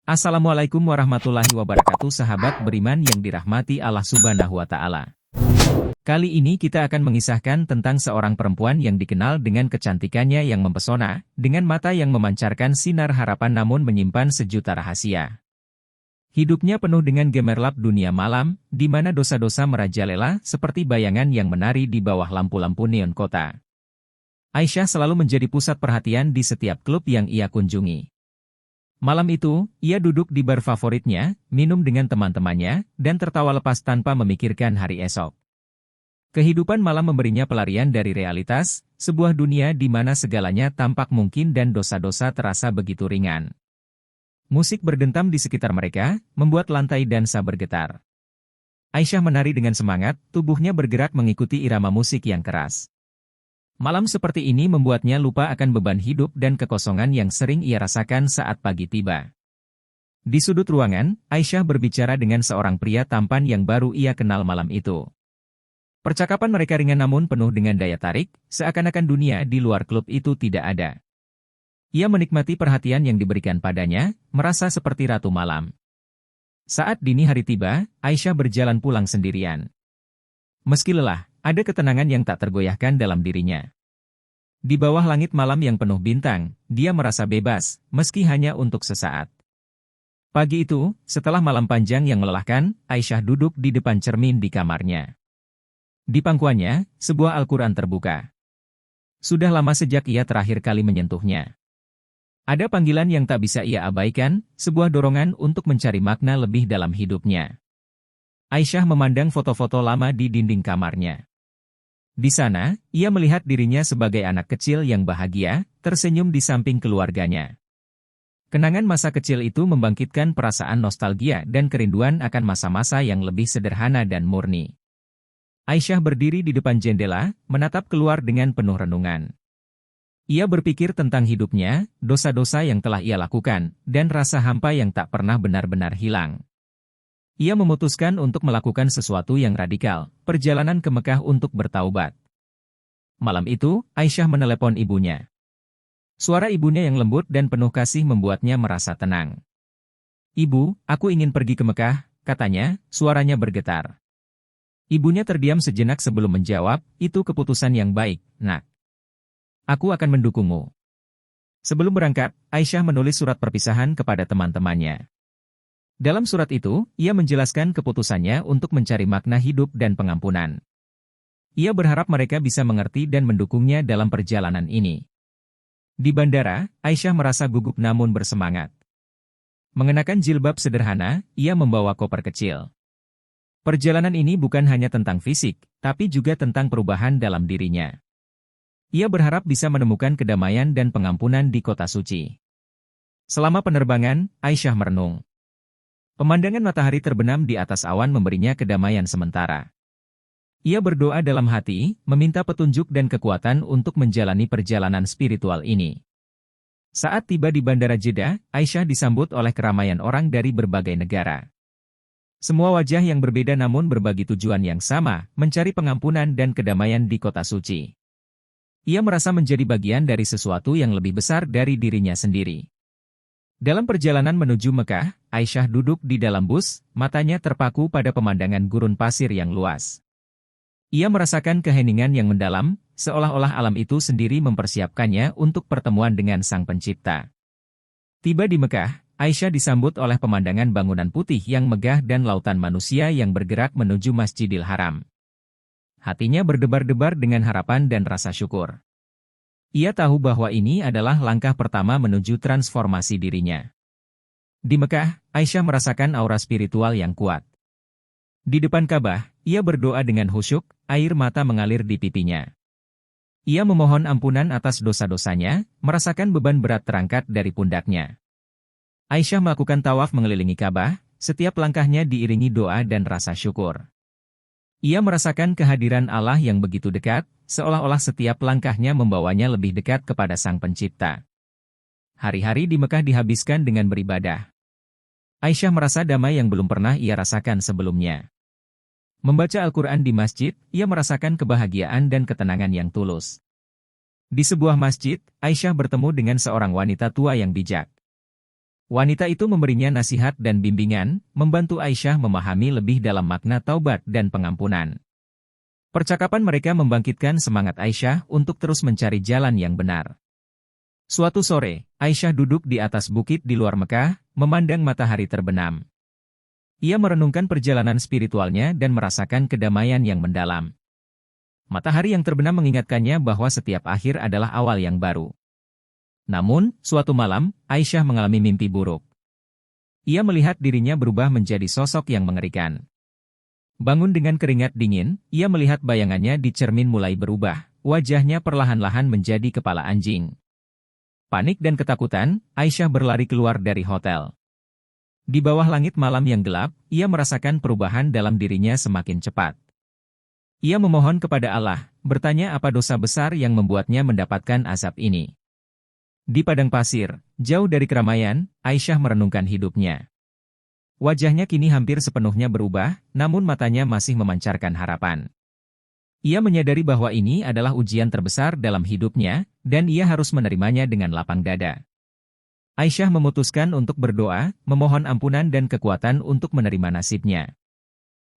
Assalamualaikum warahmatullahi wabarakatuh, sahabat beriman yang dirahmati Allah Subhanahu wa Ta'ala. Kali ini kita akan mengisahkan tentang seorang perempuan yang dikenal dengan kecantikannya yang mempesona, dengan mata yang memancarkan sinar harapan namun menyimpan sejuta rahasia. Hidupnya penuh dengan gemerlap dunia malam, di mana dosa-dosa merajalela seperti bayangan yang menari di bawah lampu-lampu neon kota. Aisyah selalu menjadi pusat perhatian di setiap klub yang ia kunjungi. Malam itu, ia duduk di bar favoritnya, minum dengan teman-temannya, dan tertawa lepas tanpa memikirkan hari esok. Kehidupan malam memberinya pelarian dari realitas, sebuah dunia di mana segalanya tampak mungkin dan dosa-dosa terasa begitu ringan. Musik berdentam di sekitar mereka, membuat lantai dansa bergetar. Aisyah menari dengan semangat, tubuhnya bergerak mengikuti irama musik yang keras. Malam seperti ini membuatnya lupa akan beban hidup dan kekosongan yang sering ia rasakan saat pagi tiba. Di sudut ruangan, Aisyah berbicara dengan seorang pria tampan yang baru ia kenal malam itu. Percakapan mereka ringan namun penuh dengan daya tarik, seakan-akan dunia di luar klub itu tidak ada. Ia menikmati perhatian yang diberikan padanya, merasa seperti ratu malam. Saat dini hari tiba, Aisyah berjalan pulang sendirian. Meski lelah, ada ketenangan yang tak tergoyahkan dalam dirinya. Di bawah langit malam yang penuh bintang, dia merasa bebas, meski hanya untuk sesaat. Pagi itu, setelah malam panjang yang melelahkan, Aisyah duduk di depan cermin di kamarnya. Di pangkuannya, sebuah Al-Quran terbuka. Sudah lama sejak ia terakhir kali menyentuhnya. Ada panggilan yang tak bisa ia abaikan, sebuah dorongan untuk mencari makna lebih dalam hidupnya. Aisyah memandang foto-foto lama di dinding kamarnya. Di sana, ia melihat dirinya sebagai anak kecil yang bahagia, tersenyum di samping keluarganya. Kenangan masa kecil itu membangkitkan perasaan nostalgia dan kerinduan akan masa-masa yang lebih sederhana dan murni. Aisyah berdiri di depan jendela, menatap keluar dengan penuh renungan. Ia berpikir tentang hidupnya, dosa-dosa yang telah ia lakukan, dan rasa hampa yang tak pernah benar-benar hilang. Ia memutuskan untuk melakukan sesuatu yang radikal, perjalanan ke Mekah untuk bertaubat. Malam itu, Aisyah menelepon ibunya. Suara ibunya yang lembut dan penuh kasih membuatnya merasa tenang. "Ibu, aku ingin pergi ke Mekah," katanya, suaranya bergetar. Ibunya terdiam sejenak sebelum menjawab, "Itu keputusan yang baik, Nak. Aku akan mendukungmu." Sebelum berangkat, Aisyah menulis surat perpisahan kepada teman-temannya. Dalam surat itu, ia menjelaskan keputusannya untuk mencari makna hidup dan pengampunan. Ia berharap mereka bisa mengerti dan mendukungnya dalam perjalanan ini. Di bandara, Aisyah merasa gugup namun bersemangat. Mengenakan jilbab sederhana, ia membawa koper kecil. Perjalanan ini bukan hanya tentang fisik, tapi juga tentang perubahan dalam dirinya. Ia berharap bisa menemukan kedamaian dan pengampunan di kota suci. Selama penerbangan, Aisyah merenung. Pemandangan matahari terbenam di atas awan memberinya kedamaian sementara. Ia berdoa dalam hati, meminta petunjuk dan kekuatan untuk menjalani perjalanan spiritual ini. Saat tiba di Bandara Jeddah, Aisyah disambut oleh keramaian orang dari berbagai negara. Semua wajah yang berbeda namun berbagi tujuan yang sama, mencari pengampunan dan kedamaian di kota suci. Ia merasa menjadi bagian dari sesuatu yang lebih besar dari dirinya sendiri. Dalam perjalanan menuju Mekah, Aisyah duduk di dalam bus, matanya terpaku pada pemandangan gurun pasir yang luas. Ia merasakan keheningan yang mendalam, seolah-olah alam itu sendiri mempersiapkannya untuk pertemuan dengan Sang Pencipta. Tiba di Mekah, Aisyah disambut oleh pemandangan bangunan putih yang megah dan lautan manusia yang bergerak menuju Masjidil Haram. Hatinya berdebar-debar dengan harapan dan rasa syukur. Ia tahu bahwa ini adalah langkah pertama menuju transformasi dirinya. Di Mekah, Aisyah merasakan aura spiritual yang kuat. Di depan Ka'bah, ia berdoa dengan khusyuk, air mata mengalir di pipinya. Ia memohon ampunan atas dosa-dosanya, merasakan beban berat terangkat dari pundaknya. Aisyah melakukan tawaf mengelilingi Ka'bah, setiap langkahnya diiringi doa dan rasa syukur. Ia merasakan kehadiran Allah yang begitu dekat, seolah-olah setiap langkahnya membawanya lebih dekat kepada Sang Pencipta. Hari-hari di Mekah dihabiskan dengan beribadah. Aisyah merasa damai yang belum pernah ia rasakan sebelumnya. Membaca Al-Quran di masjid, ia merasakan kebahagiaan dan ketenangan yang tulus. Di sebuah masjid, Aisyah bertemu dengan seorang wanita tua yang bijak. Wanita itu memberinya nasihat dan bimbingan, membantu Aisyah memahami lebih dalam makna taubat dan pengampunan. Percakapan mereka membangkitkan semangat Aisyah untuk terus mencari jalan yang benar. Suatu sore, Aisyah duduk di atas bukit di luar Mekah, memandang matahari terbenam. Ia merenungkan perjalanan spiritualnya dan merasakan kedamaian yang mendalam. Matahari yang terbenam mengingatkannya bahwa setiap akhir adalah awal yang baru. Namun, suatu malam, Aisyah mengalami mimpi buruk. Ia melihat dirinya berubah menjadi sosok yang mengerikan. Bangun dengan keringat dingin, ia melihat bayangannya di cermin mulai berubah, wajahnya perlahan-lahan menjadi kepala anjing. Panik dan ketakutan, Aisyah berlari keluar dari hotel. Di bawah langit malam yang gelap, ia merasakan perubahan dalam dirinya semakin cepat. Ia memohon kepada Allah, bertanya apa dosa besar yang membuatnya mendapatkan azab ini. Di padang pasir, jauh dari keramaian, Aisyah merenungkan hidupnya. Wajahnya kini hampir sepenuhnya berubah, namun matanya masih memancarkan harapan. Ia menyadari bahwa ini adalah ujian terbesar dalam hidupnya, dan ia harus menerimanya dengan lapang dada. Aisyah memutuskan untuk berdoa, memohon ampunan dan kekuatan untuk menerima nasibnya.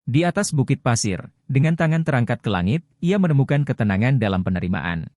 Di atas bukit pasir, dengan tangan terangkat ke langit, ia menemukan ketenangan dalam penerimaan.